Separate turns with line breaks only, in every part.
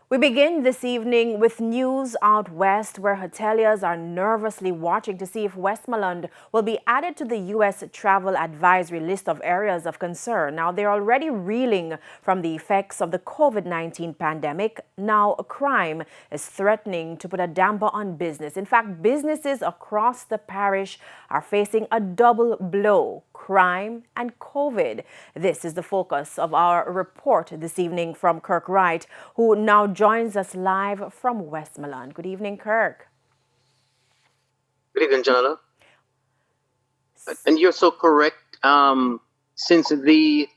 We begin this evening with news out west where hoteliers are nervously watching to see if Westmoreland will be added to the U.S. travel advisory list of areas of concern. Now, they're already reeling from the effects of the COVID-19 pandemic. Now, a crime is threatening to put a damper on business. In fact, businesses across the parish are facing a double blow: crime and COVID. This is the focus of our report this evening from Kirk Wright, who now joins us live from Westmoreland. Good evening, Kirk.
Good evening, Janela. And you're so correct. Since the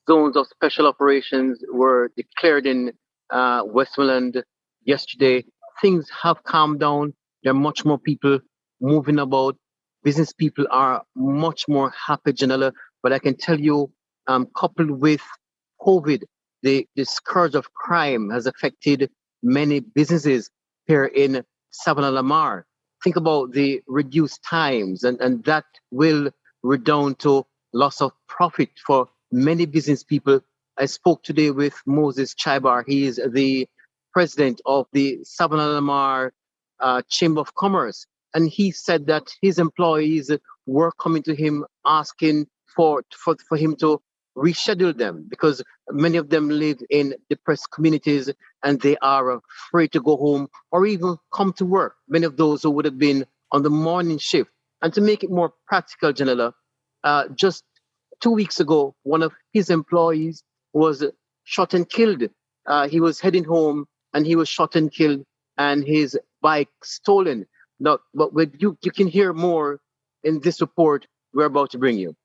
zones of special operations were declared in Westmoreland yesterday, things have calmed down. There are much more people moving about. Business people are much more happy, Janela. But I can tell you, coupled with COVID, the scourge of crime has affected many businesses here in Savannah Lamar. Think about the reduced times, and that will redound to loss of profit for many business people. I spoke today with Moses Chaibar. He is the president of the Savannah Lamar Chamber of Commerce. And he said that his employees were coming to him asking for him to reschedule them because many of them live in depressed communities and they are afraid to go home or even come to work. Many of those who would have been on the morning shift. And to make it more practical, Janela, just 2 weeks ago, one of his employees was shot and killed. He was heading home and he was shot and killed and his bike stolen. Now, but you can hear more in this report we're about to bring you.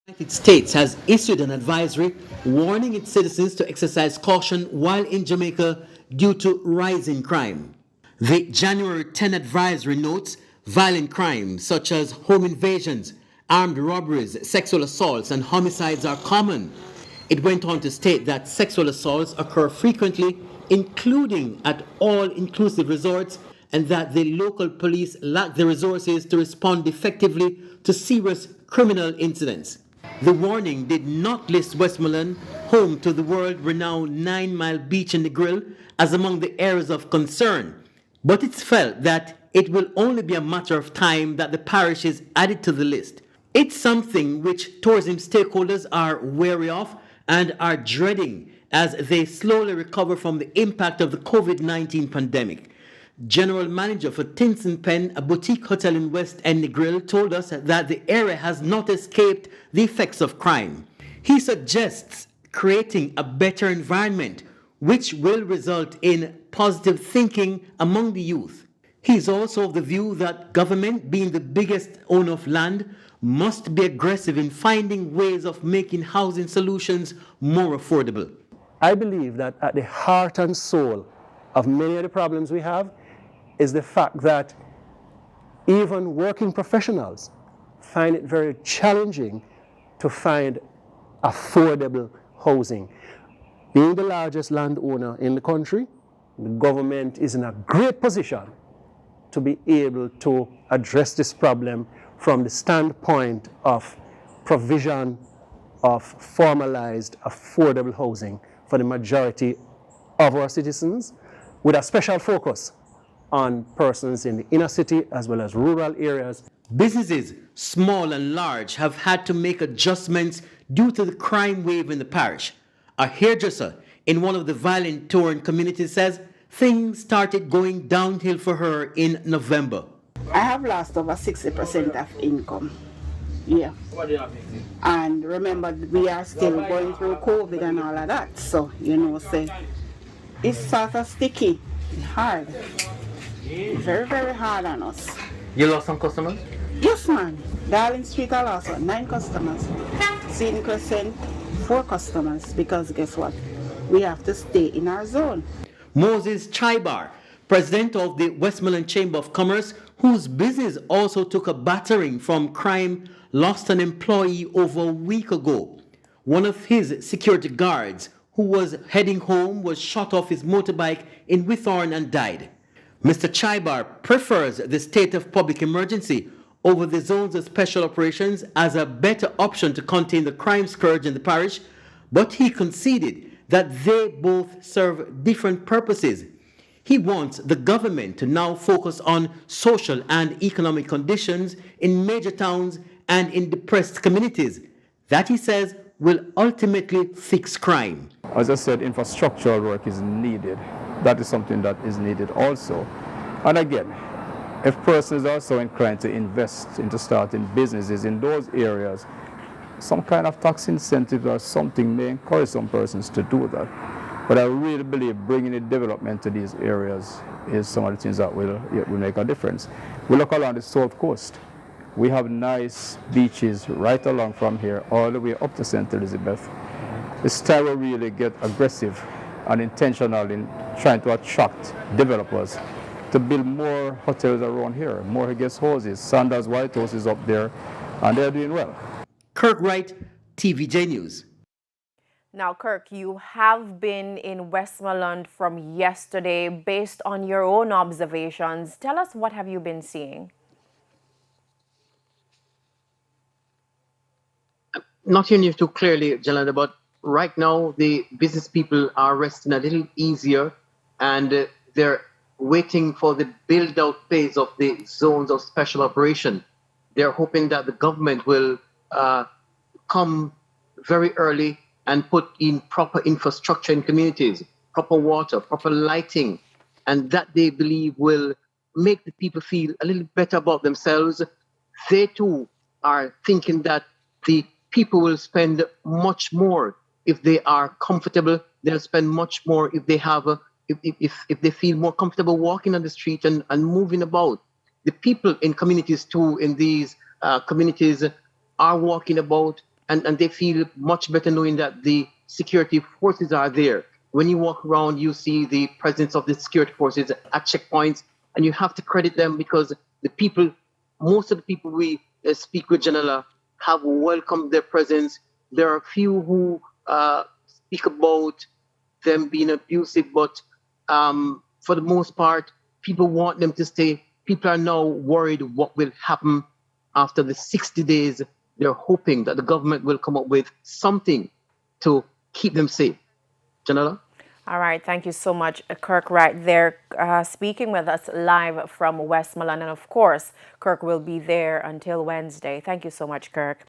The United States has issued an advisory warning its citizens to exercise caution while in Jamaica due to rising crime. The January 10 advisory notes violent crimes such as home invasions, armed robberies, sexual assaults, and homicides are common. It went on to state that sexual assaults occur frequently, including at all-inclusive resorts, and that the local police lack the resources to respond effectively to serious criminal incidents. The warning did not list Westmoreland, home to the world-renowned 9 Mile Beach in the Grill, as among the areas of concern, but it's felt that it will only be a matter of time that the parish is added to the list. It's something which tourism stakeholders are wary of and are dreading as they slowly recover from the impact of the COVID-19 pandemic. General Manager for Tinson Pen, a boutique hotel in West End Grill, told us that the area has not escaped the effects of crime. He suggests creating a better environment which will result in positive thinking among the youth. He is also of the view that government, being the biggest owner of land, must be aggressive in finding ways of making housing solutions more affordable.
I believe that at the heart and soul of many of the problems we have is the fact that even working professionals find it very challenging to find affordable housing. Being the largest landowner in the country, the government is in a great position to be able to address this problem from the standpoint of provision of formalized affordable housing for the majority of our citizens, with a special focus on persons in the inner city as well as rural areas.
Businesses, small and large, have had to make adjustments due to the crime wave in the parish. A hairdresser in one of the violent-torn communities says things started going downhill for her in November.
I have lost over 60% of income. Yeah. And remember, we are still going through COVID and all of that. So, say, it's sort of sticky, hard. Very, very hard on us.
You lost some customers?
Yes, man. Darling Street, I lost 9 customers. Scene Crescent, 4 customers. Because guess what? We have to stay in our zone.
Moses Chaibar, president of the Westmoreland Chamber of Commerce, whose business also took a battering from crime, lost an employee over a week ago. One of his security guards, who was heading home, was shot off his motorbike in Withorn and died. Mr. Chaibar prefers the state of public emergency over the zones of special operations as a better option to contain the crime scourge in the parish, but he conceded that they both serve different purposes. He wants the government to now focus on social and economic conditions in major towns and in depressed communities. That, he says, will ultimately fix crime.
As I said, infrastructural work is needed. That is something that is needed also. And again, if persons are so inclined to invest into starting businesses in those areas, some kind of tax incentive or something may encourage some persons to do that. But I really believe bringing in development to these areas is some of the things that will make a difference. We look along the South Coast. We have nice beaches right along from here all the way up to St. Elizabeth. It's time we really get aggressive and intentional in trying to attract developers to build more hotels around here, more guest houses. Sanders White House is up there, and they're doing well.
Kirk Wright, TVJ News.
Now, Kirk, you have been in Westmoreland from yesterday. Based on your own observations, tell us, what have you been seeing?
Not hearing you too clearly, Jalanda, but right now the business people are resting a little easier, and they're waiting for the build-out phase of the zones of special operation. They're hoping that the government will come very early and put in proper infrastructure in communities, proper water, proper lighting, and that they believe will make the people feel a little better about themselves. They too are thinking that the people will spend much more if they are comfortable. They'll spend much more if they have if they feel more comfortable walking on the street and moving about. The people in communities too, in these communities, are walking about, and they feel much better knowing that the security forces are there. When you walk around, you see the presence of the security forces at checkpoints, and you have to credit them, because the people, most of the people we speak with, Janela, have welcomed their presence. There are a few who speak about them being abusive, but for the most part, people want them to stay. People are now worried what will happen after the 60 days. They're hoping that the government will come up with something to keep them safe. Janela?
All right, thank you so much, Kirk, right there, speaking with us live from Westmoreland. And of course, Kirk will be there until Wednesday. Thank you so much, Kirk.